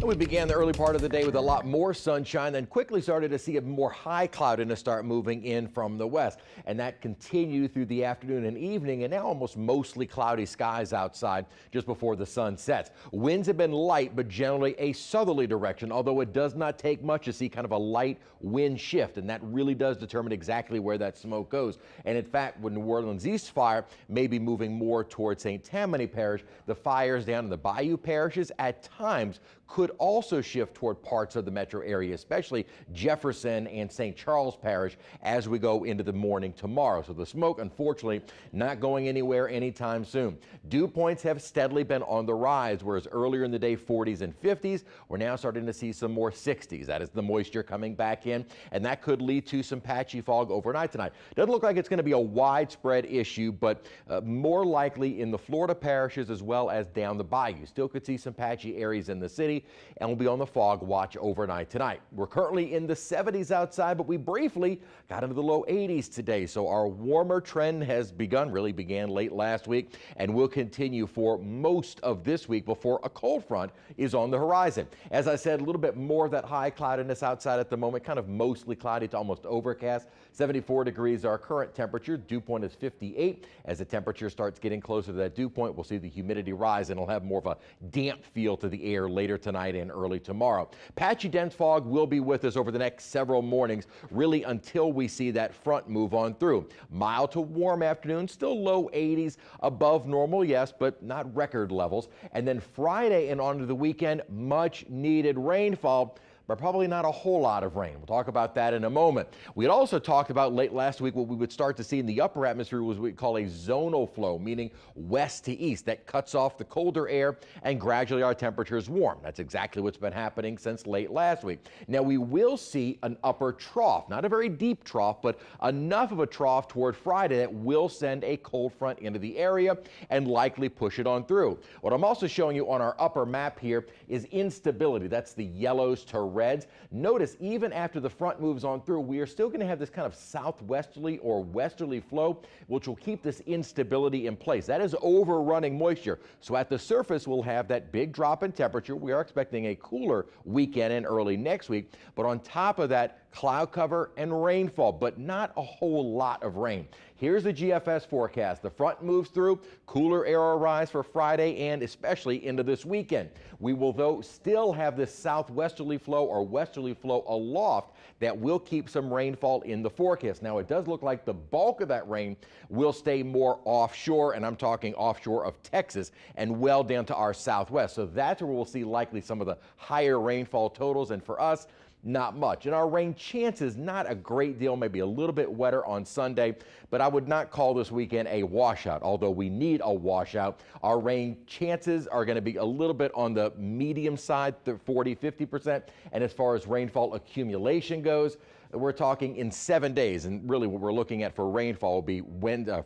We began the early part of the day with a lot more sunshine, then quickly started to see a more high cloudiness start moving in from the west. And that continued through the afternoon and evening, and now almost mostly cloudy skies outside just before the sun sets. Winds have been light, but generally a southerly direction, although it does not take much to see kind of a light wind shift, and that really does determine exactly where that smoke goes. And in fact, when New Orleans East fire may be moving more towards St. Tammany Parish, the fires down in the Bayou parishes at times could also shift toward parts of the metro area, especially Jefferson and St. Charles Parish as we go into the morning tomorrow. So the smoke, unfortunately, not going anywhere anytime soon. Dew points have steadily been on the rise, whereas earlier in the day 40s and 50s, we're now starting to see some more 60s. That is the moisture coming back in, and that could lead to some patchy fog overnight tonight. Doesn't look like it's going to be a widespread issue, but more likely in the Florida parishes as well as down the bayou. Still could see some patchy areas in the city, and we'll be on the fog watch overnight tonight. We're currently in the 70s outside, but we briefly got into the low 80s today. So our warmer trend has really began late last week and will continue for most of this week before a cold front is on the horizon. As I said, a little bit more of that high cloudiness outside at the moment, kind of mostly cloudy to almost overcast. 74 degrees our current temperature. Dew point is 58. As the temperature starts getting closer to that dew point, we'll see the humidity rise, and it'll have more of a damp feel to the air later tonight and early tomorrow. Patchy dense fog will be with us over the next several mornings, really until we see that front move on through. Mild to warm afternoon, still low 80s, above normal, yes, but not record levels. And then Friday and onto the weekend, much needed rainfall, but probably not a whole lot of rain. We'll talk about that in a moment. We had also talked about late last week what we would start to see in the upper atmosphere was what we call a zonal flow, meaning west to east. That cuts off the colder air and gradually our temperatures warm. That's exactly what's been happening since late last week. Now we will see an upper trough, not a very deep trough, but enough of a trough toward Friday that will send a cold front into the area and likely push it on through. What I'm also showing you on our upper map here is instability. That's the yellows to reds. Notice even after the front moves on through, we are still going to have this kind of southwesterly or westerly flow, which will keep this instability in place. That is overrunning moisture. So at the surface, we'll have that big drop in temperature. We are expecting a cooler weekend and early next week, but on top of that, cloud cover and rainfall, but not a whole lot of rain. Here's the GFS forecast. The front moves through, cooler air will rise for Friday and especially into this weekend. We will, though, still have this southwesterly flow or westerly flow aloft that will keep some rainfall in the forecast. Now, it does look like the bulk of that rain will stay more offshore, and I'm talking offshore of Texas and well down to our southwest. So that's where we'll see likely some of the higher rainfall totals, and for us, not much. And our rain chances, not a great deal, maybe a little bit wetter on Sunday, but I would not call this weekend a washout, although we need a washout. Our rain chances are going to be a little bit on the medium side, 40–50%. And as far as rainfall accumulation goes, we're talking in 7 days, and really what we're looking at for rainfall will be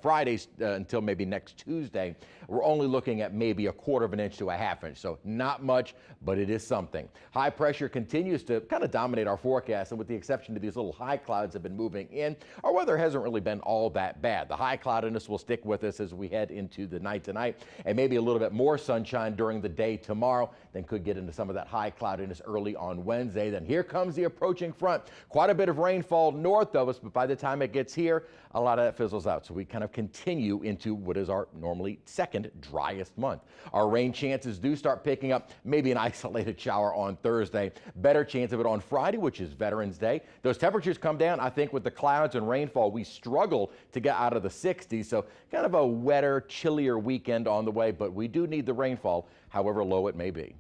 Friday until maybe next Tuesday. We're only looking at maybe 1/4 inch to 1/2 inch, so not much, but it is something. High pressure continues to kind of dominate our forecast, and with the exception of these little high clouds have been moving in, our weather hasn't really been all that bad. The high cloudiness will stick with us as we head into the night tonight, and maybe a little bit more sunshine during the day tomorrow, then could get into some of that high cloudiness early on Wednesday. Then here comes the approaching front. Quite a bit of rainfall north of us, but by the time it gets here, a lot of that fizzles out. So we kind of continue into what is our normally second driest month. Our rain chances do start picking up, maybe an isolated shower on Thursday. Better chance of it on Friday, which is Veterans Day. Those temperatures come down. I think with the clouds and rainfall, we struggle to get out of the 60s. So kind of a wetter, chillier weekend on the way, but we do need the rainfall, however low it may be.